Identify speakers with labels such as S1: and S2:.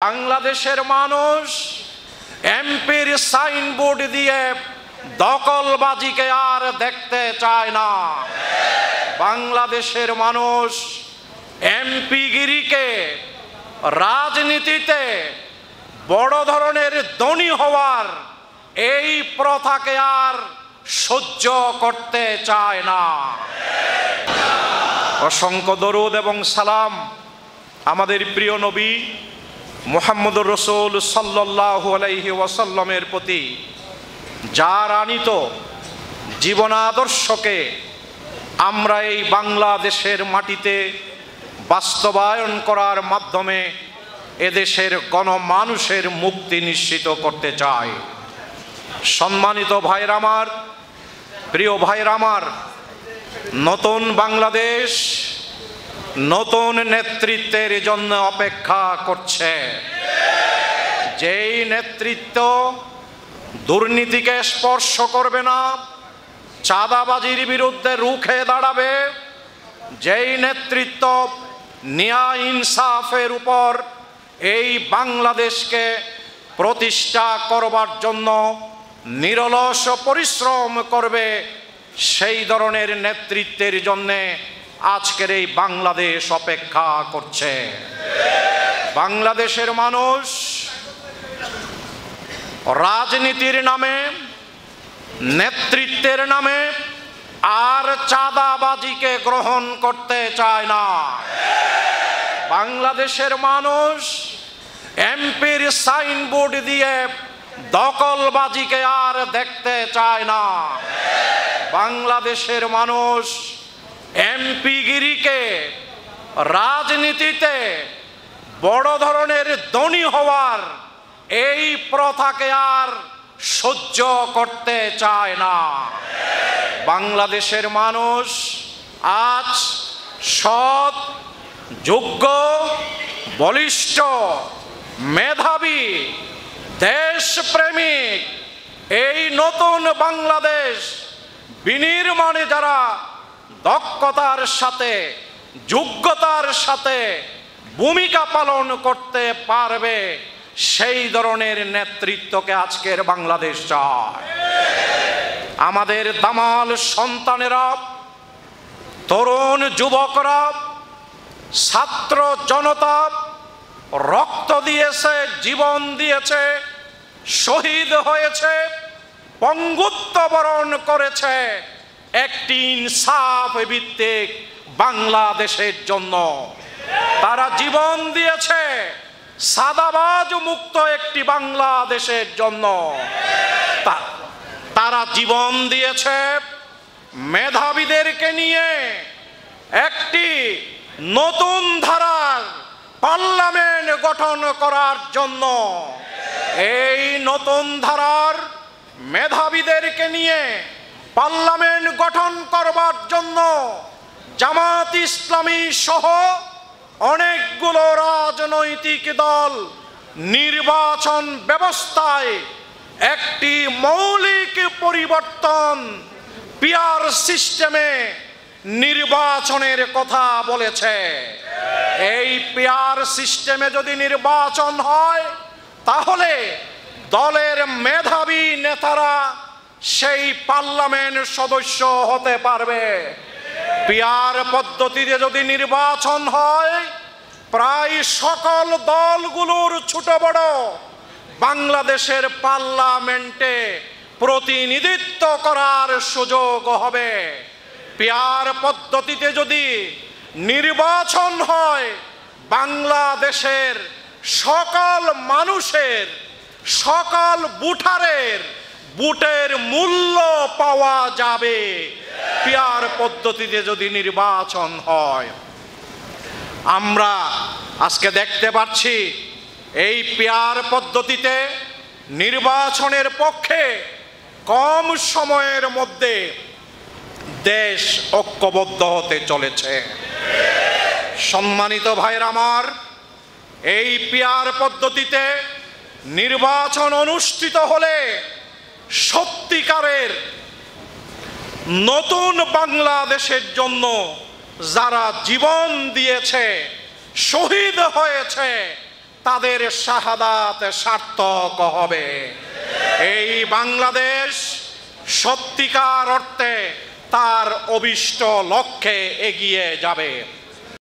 S1: বাংলাদেশের মানুষ এমপির সাইনবোর্ড দিয়ে দখলবাজিকে আর দেখতে চায় না। বাংলাদেশের মানুষ এমপিগিরিকে, রাজনীতিতে বড় ধরনের ধনী হওয়ার এই প্রথাকে আর সহ্য করতে চায় না। অসংখ্য দরুদ এবং সালাম আমাদের প্রিয় নবী মুহাম্মদুর রাসূল সাল্লাল্লাহু আলাইহি ওয়াসাল্লামের প্রতি, যার আনিত জীবনাদর্শকে আমরা এই বাংলাদেশের মাটিতে বাস্তবায়ন করার মাধ্যমে এদেশের গণমানুষের মুক্তি নিশ্চিত করতে চাই। সম্মানিত ভাইরা আমার, প্রিয় ভাইরা আমার, নতুন বাংলাদেশ নতুন নেতৃত্বের জন্য অপেক্ষা করছে। যেই নেতৃত্ব দুর্নীতিকে স্পর্শ করবে না, চাঁদাবাজির বিরুদ্ধে রুখে দাঁড়াবে, যেই নেতৃত্ব ন্যায় ইনসাফের উপর এই বাংলাদেশকে প্রতিষ্ঠা করবার জন্য নিরলস পরিশ্রম করবে, সেই ধরনের নেতৃত্বের জন্যে আজকের এই বাংলাদেশ অপেক্ষা করছে। বাংলাদেশের মানুষ রাজনীতির নামে, নেতৃত্বের নামে আর চাঁদাবাজিকে গ্রহণ করতে চায় না। বাংলাদেশের মানুষ এমপির সাইনবোর্ড দিয়ে দখলবাজিকে আর দেখতে চায় না। বাংলাদেশের মানুষ এমপিগিরিকে, রাজনীতিতে বড় ধরনের ধনী হওয়ার এই প্রথাকে আর সহ্য করতে চায় না। বাংলাদেশের মানুষ আজ সৎ, যোগ্য, বলিষ্ঠ, মেধাবী, দেশপ্রেমিক এই নতুন বাংলাদেশ বিনির্মাণে যারা দক্ষতার সাথে, যোগ্যতার সাথে ভূমিকা পালন করতে পারবে, সেই ধরনের নেতৃত্বকে আজকের বাংলাদেশ চায়। আমাদের দামাল সন্তানেরা, তরুণ যুবকরা, ছাত্র জনতা রক্ত দিয়েছে, জীবন দিয়েছে, শহীদ হয়েছে, পঙ্গুত্ব বরণ করেছে একটি ইনসাফ ভিত্তিক বাংলাদেশের জন্য। তারা জীবন দিয়েছে সাদাবাজ মুক্ত একটি বাংলাদেশের জন্য। তারা জীবন দিয়েছে মেধাবীদেরকে নিয়ে একটি নতুন ধারার পার্লামেন্ট গঠন করার জন্য। এই নতুন ধারার মেধাবীদেরকে নিয়ে পার্লামেন্ট গঠন করবার জন্য জামাত ইসলামী সহ অনেকগুলো রাজনৈতিক দল নির্বাচন ব্যবস্থায় একটি মৌলিক পরিবর্তন, পিআর সিস্টেমে নির্বাচনের কথা বলেছে। এই পিআর সিস্টেমে যদি নির্বাচন হয়, তাহলে দলের মেধাবী নেতারা সেই পার্লামেন্ট সদস্য হতে পারবে। পিআর পদ্ধতিতে যদি নির্বাচন হয়, প্রায় সকল দলগুলোর ছোট বড় বাংলাদেশের পার্লামেন্টে প্রতিনিধিত্ব করার সুযোগ হবে। পিআর পদ্ধতিতে যদি নির্বাচন হয়, বাংলাদেশের সকল মানুষের, সকল ভোটারের ভোটের মূল্য পাওয়া যাবে। পিআর পদ্ধতিতে যদি নির্বাচন হয়, আমরা আজকে দেখতে পাচ্ছি এই পিআর পদ্ধতিতে নির্বাচনের পক্ষে কম সময়ের মধ্যে দেশ ঐক্যবদ্ধ হতে চলেছে। সম্মানিত ভাইরা আমার, এই পিআর পদ্ধতিতে নির্বাচন অনুষ্ঠিত হলে সত্যিকারের নতুন বাংলাদেশের জন্য যারা জীবন দিয়েছে, শহীদ হয়েছে, তাদের শাহাদাত সার্থক হবে। এই বাংলাদেশ সত্যিকার অর্থে তার অভিষ্ট লক্ষ্যে এগিয়ে যাবে।